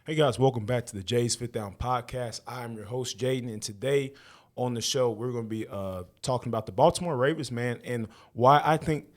Hey guys, welcome back to the Jay's Fifth Down Podcast. I'm your host, Jaden, and today on the show, we're going to be talking about the Baltimore Ravens, man, and why I think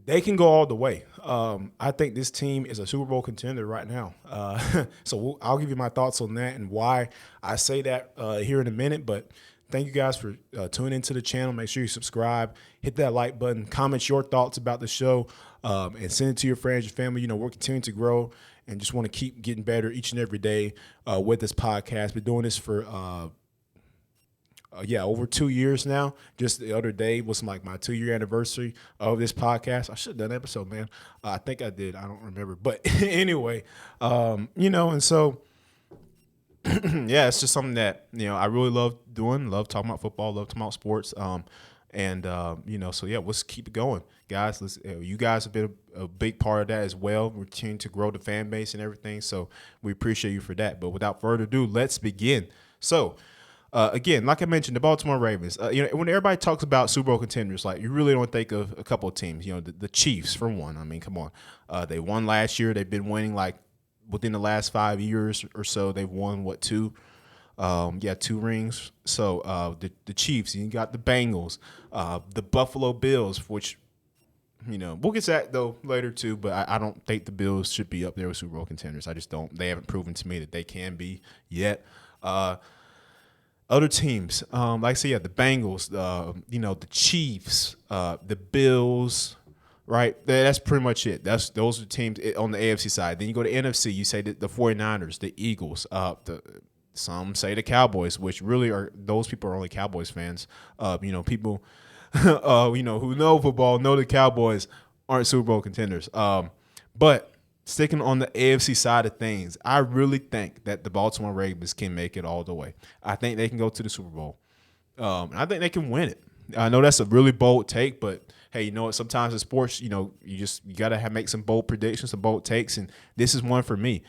they can go all the way. I think this team is a Super Bowl contender right now. I'll give you my thoughts on that and why I say that here in a minute, but thank you guys for tuning into the channel. Make sure you subscribe, hit that like button, comment your thoughts about the show, and send it to your friends, your family. You know, we're continuing to grow and just want to keep getting better each and every day with this podcast. Been doing this for over 2 years now. Just the other day was like my 2 year anniversary of this podcast. I should have done an episode, man. I think I did. I don't remember. But anyway, and so yeah, it's just something that, I really love doing, love talking about football, love talking about sports. So yeah, let's keep it going, guys. You guys have been a big part of that as well. We're continuing to grow the fan base and everything, so we appreciate you for that. But without further ado, let's begin. So, again, like I mentioned, the Baltimore Ravens. When everybody talks about Super Bowl contenders, like you really don't think of a couple of teams. The Chiefs for one. I mean, come on, they won last year. They've been winning like within the last 5 years or so. They've won two. 2 rings. So the Chiefs, you got the Bengals, the Buffalo Bills, which, we'll get to that though later too, but I don't think the Bills should be up there with Super Bowl contenders. I just don't. They haven't proven to me that they can be yet. Other teams, like I said, the Bengals, the Chiefs, the Bills, right? That's pretty much it. Those are teams on the AFC side. Then you go to NFC, you say the 49ers, the Eagles, some say the Cowboys, which really those people are only Cowboys fans. People, who know football know the Cowboys aren't Super Bowl contenders. But sticking on the AFC side of things, I really think that the Baltimore Ravens can make it all the way. I think they can go to the Super Bowl. And I think they can win it. I know that's a really bold take, but hey, you know what? Sometimes in sports, you gotta make some bold predictions, some bold takes, and this is one for me.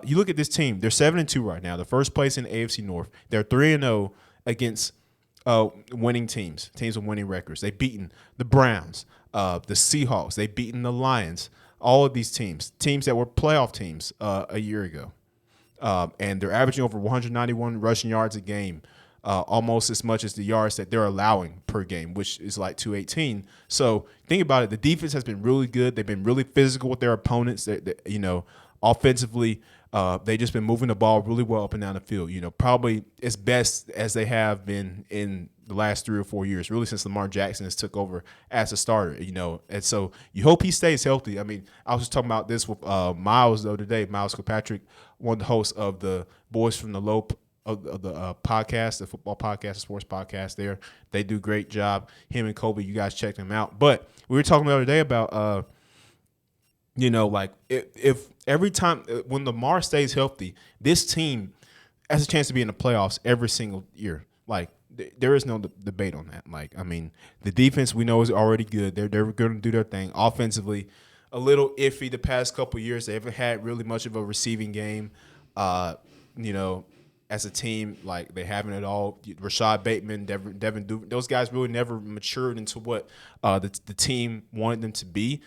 You look at this team; they're 7-2 right now. They're first place in the AFC North. They're 3-0 against winning teams with winning records. They've beaten the Browns, the Seahawks. They've beaten the Lions. All of these teams that were playoff teams a year ago, and they're averaging over 191 rushing yards a game. Almost as much as the yards that they're allowing per game, which is like 218. So think about it. The defense has been really good. They've been really physical with their opponents. Offensively, they just been moving the ball really well up and down the field. Probably as best as they have been in the last 3 or 4 years, really since Lamar Jackson has took over as a starter. And so you hope he stays healthy. I mean, I was just talking about this with Miles the other day. Miles Kilpatrick, one of the hosts of the Boys from the Low of the podcast, the football podcast, the sports podcast there. They do a great job. Him and Kobe, you guys check them out. But we were talking the other day about, if every time when Lamar stays healthy, this team has a chance to be in the playoffs every single year. Like, there is no debate on that. Like, I mean, the defense we know is already good. They're going to do their thing. Offensively, a little iffy the past couple of years. They haven't had really much of a receiving game. As a team, like they haven't at all. Rashad Bateman, Devin Duvernay, those guys really never matured into what the team wanted them to be.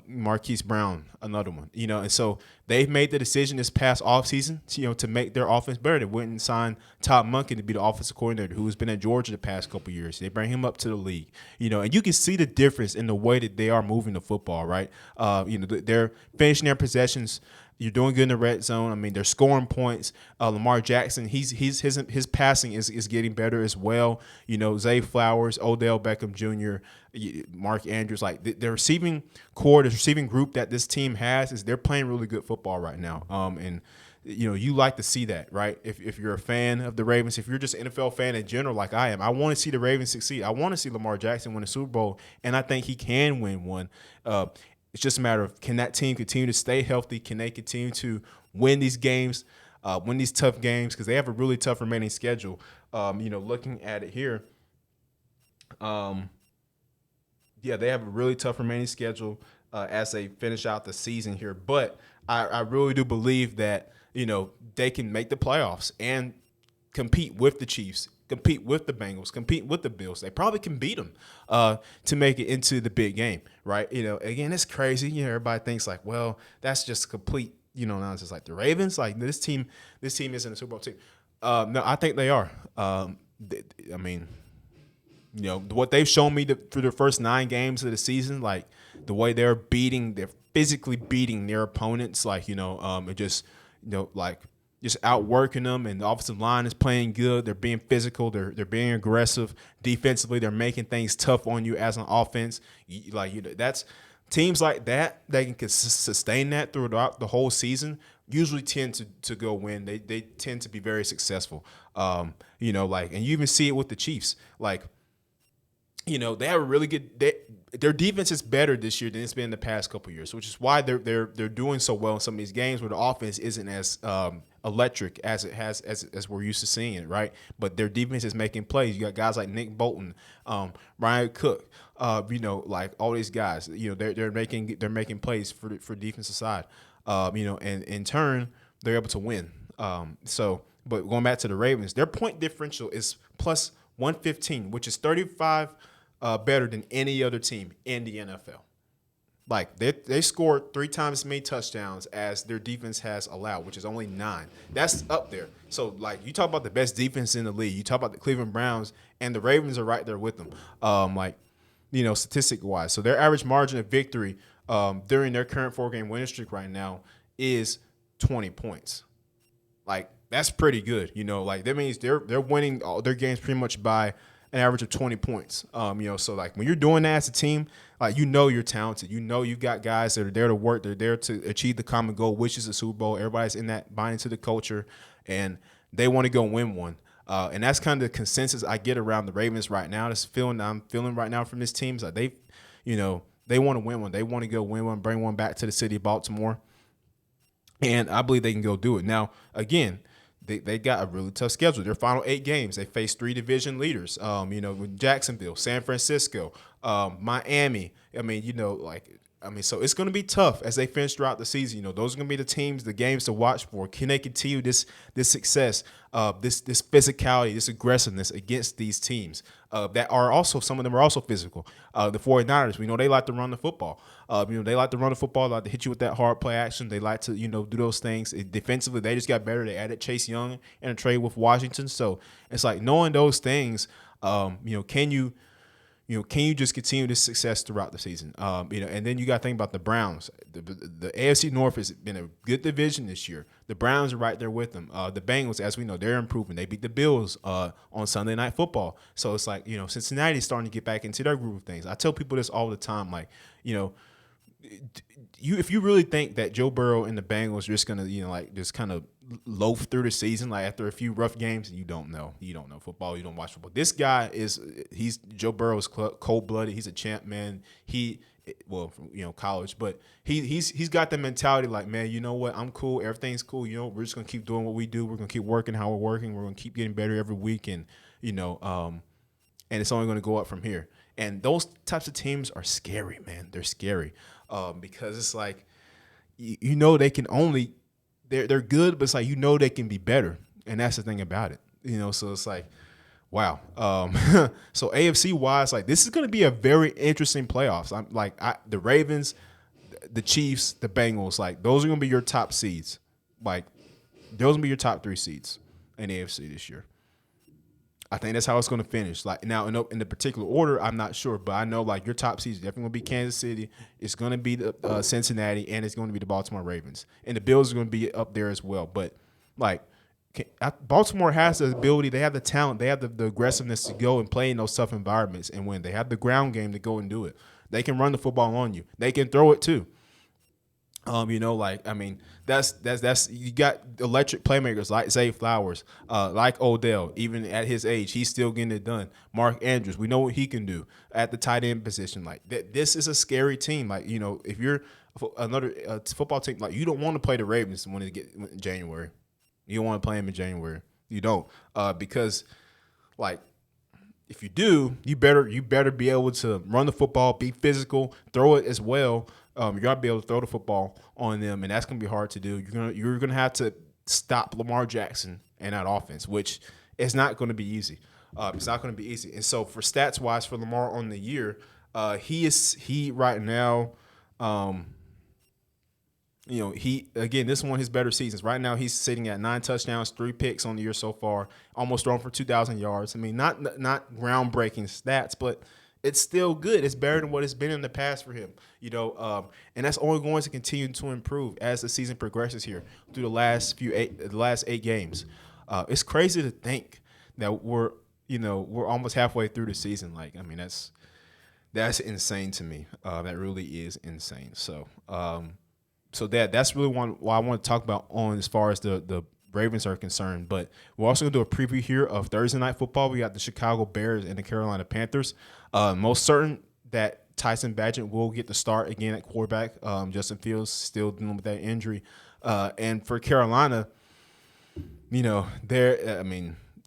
Marquise Brown, another one, and so they've made the decision this past offseason, to make their offense better. They went and signed Todd Monken to be the offensive coordinator, who's been at Georgia the past couple of years. They bring him up to the league, and you can see the difference in the way that they are moving the football, right? They're finishing their possessions. You're doing good in the red zone. I mean, they're scoring points. Lamar Jackson, his passing is getting better as well. Zay Flowers, Odell Beckham Jr., Mark Andrews, like the receiving core, the receiving group that this team has they're playing really good football right now. And you like to see that, right? If you're a fan of the Ravens, if you're just an NFL fan in general, like I am, I want to see the Ravens succeed. I want to see Lamar Jackson win a Super Bowl, and I think he can win one. It's just a matter of, can that team continue to stay healthy? Can they continue to win these games, win these tough games? Because they have a really tough remaining schedule. Looking at it here, they have a really tough remaining schedule as they finish out the season here. But I really do believe that, they can make the playoffs and compete with the Chiefs, compete with the Bengals, compete with the Bills. They probably can beat them to make it into the big game, right? Again, it's crazy. Everybody thinks like, well, that's just complete now it's just like the Ravens. Like this team isn't a Super Bowl team. No, I think they are. I mean, what they've shown me through the first 9 games of the season, like the way they're physically beating their opponents, like it just like just outworking them, and the offensive line is playing good. They're being physical. They're being aggressive defensively. They're making things tough on you as an offense. That's teams like that can sustain that throughout the whole season. Usually tend to go win. They tend to be very successful. And you even see it with the Chiefs. Like, they have a really good. Their defense is better this year than it's been in the past couple of years, which is why they're doing so well in some of these games where the offense isn't as electric as it has as we're used to seeing it, right? But their defense is making plays. You got guys like Nick Bolton, Ryan Cook, like all these guys. They're making plays for defensive side. And in turn they're able to win. But going back to the Ravens, their point differential is plus 115, which is 35 better than any other team in the NFL. Like they scored 3 times as many touchdowns as their defense has allowed, which is only 9. That's up there. So like you talk about the best defense in the league, you talk about the Cleveland Browns, and the Ravens are right there with them. Statistic wise, so their average margin of victory during their current 4-game winning streak right now is 20 points. Like that's pretty good. Like that means they're winning all their games pretty much by an average of 20 points. So like when you're doing that as a team, like you're talented. You've got guys that are there to work. They're there to achieve the common goal, which is the Super Bowl. Everybody's in that buying into the culture, and they want to go win one. And that's kind of the consensus I get around the Ravens right now. This feeling I'm feeling right now from this team is like they want to win one. They want to go win one, bring one back to the city of Baltimore, and I believe they can go do it. Now, again, they got a really tough schedule. Their final 8 games, they face 3 division leaders. With Jacksonville, San Francisco, Miami. So it's going to be tough as they finish throughout the season. Those are going to be the teams, the games to watch for. Can they continue this success, this physicality, this aggressiveness against these teams that are also, some of them are also physical? The 49ers, we know they like to run the football. They like to run the football, they like to hit you with that hard play action. They like to, do those things. Defensively, they just got better. They added Chase Young in a trade with Washington. So it's like knowing those things, can you just continue this success throughout the season? And then you got to think about the Browns. The AFC North has been a good division this year. The Browns are right there with them. The Bengals, as we know, they're improving. They beat the Bills on Sunday Night Football. So it's like, Cincinnati's starting to get back into their groove of things. I tell people this all the time, like, if you really think that Joe Burrow and the Bengals are just gonna, just kind of loaf through the season, like after a few rough games, you don't know football, you don't watch football. This guy he's Joe Burrow's cold blooded. He's a champ, man. College, but he's got the mentality like, man, you know what? I'm cool. Everything's cool. We're just gonna keep doing what we do. We're gonna keep working how we're working. We're gonna keep getting better every week, and and it's only gonna go up from here. And those types of teams are scary, man. They're scary. Because it's like, they can only, they're good, but it's like, they can be better. And that's the thing about it, so it's like, wow. So AFC wise, like this is going to be a very interesting playoffs. The Ravens, the Chiefs, the Bengals, like those are going to be your top seeds. Like those are going to be your top 3 seeds in AFC this year. I think that's how it's going to finish. Like now, in the particular order, I'm not sure, but I know like your top seeds definitely going to be Kansas City. It's going to be the Cincinnati, and it's going to be the Baltimore Ravens, and the Bills are going to be up there as well. But like Baltimore has the ability, they have the talent, they have the aggressiveness to go and play in those tough environments and win. They have the ground game to go and do it. They can run the football on you. They can throw it too. That's you got electric playmakers like Zay Flowers, like Odell. Even at his age, he's still getting it done. Mark Andrews, we know what he can do at the tight end position. Like this is a scary team. Like if you're another football team, like you don't want to play the Ravens when it get in January. You don't want to play them in January. You don't, because like. If you do, you better be able to run the football, be physical, throw it as well. You gotta be able to throw the football on them, and that's gonna be hard to do. You're gonna have to stop Lamar Jackson and that offense, which is not gonna be easy. It's not gonna be easy. And so for stats wise for Lamar on the year, he right now. he again, this is one of his better seasons. Right now, he's sitting at 9 touchdowns, 3 picks on the year so far, almost thrown for 2,000 yards. I mean, not groundbreaking stats, but it's still good. It's better than what it's been in the past for him. And that's only going to continue to improve as the season progresses here through the last 8 games. It's crazy to think that we're almost halfway through the season. Like, I mean, that's insane to me. That really is insane. So that's really why I want to talk about on as far as the Ravens are concerned. But we're also going to do a preview here of Thursday Night Football. We got the Chicago Bears and the Carolina Panthers. Most certain that Tyson Bagent will get the start again at quarterback. Justin Fields still dealing with that injury. And for Carolina,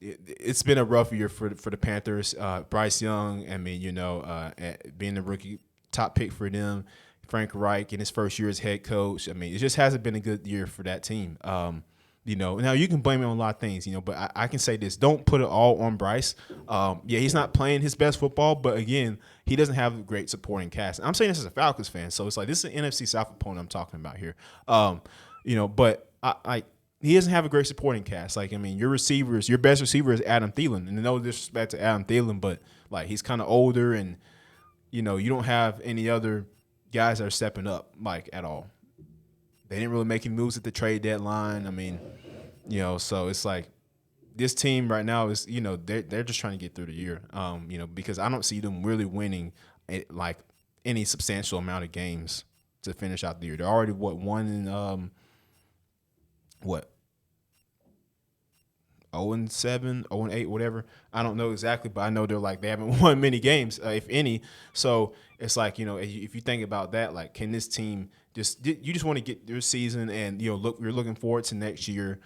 it's been a rough year for the Panthers. Bryce Young, being the rookie top pick for them. Frank Reich in his first year as head coach. I mean, it just hasn't been a good year for that team. Now you can blame it on a lot of things, but I can say this: don't put it all on Bryce. He's not playing his best football, but again, he doesn't have a great supporting cast. I'm saying this as a Falcons fan, so it's like this is an NFC South opponent I'm talking about here. But he doesn't have a great supporting cast. Like, I mean, your best receiver is Adam Thielen, and no disrespect to Adam Thielen, but like he's kind of older, and you don't have any other guys that are stepping up like at all. They didn't really make any moves at the trade deadline. I mean, so it's like this team right now is, they're just trying to get through the year. Because I don't see them really winning like any substantial amount of games to finish out the year. They're already one in 0-7, 0-8, whatever. I don't know exactly, but I know they haven't won many games, if any. So it's like, if you think about that, like, can this team you just want to get their season and, you're looking forward to next year,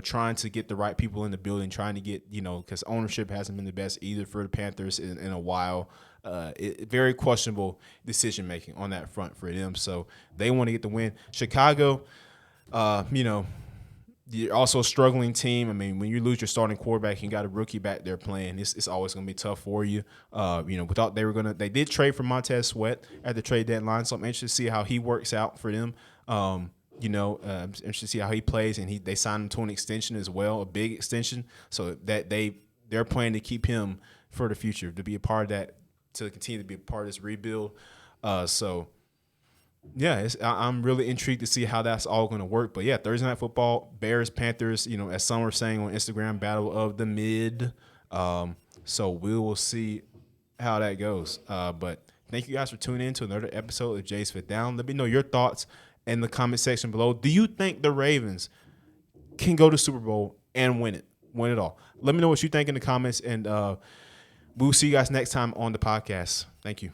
trying to get the right people in the building, trying to get, because ownership hasn't been the best either for the Panthers in a while. Very questionable decision making on that front for them. So they want to get the win. Chicago, you're also a struggling team. I mean, when you lose your starting quarterback and you got a rookie back there playing, it's always going to be tough for you. They did trade for Montez Sweat at the trade deadline, so I'm interested to see how he works out for them. I'm interested to see how he plays, and they signed him to an extension as well, a big extension, so that they're planning to keep him for the future, to be a part of that, to continue to be a part of this rebuild. I'm really intrigued to see how that's all going to work. But, Thursday Night Football, Bears, Panthers, as some were saying on Instagram, battle of the mid. So we will see how that goes. But thank you guys for tuning in to another episode of Jay's Fifth Down. Let me know your thoughts in the comment section below. Do you think the Ravens can go to Super Bowl and win it all? Let me know what you think in the comments, and we'll see you guys next time on the podcast. Thank you.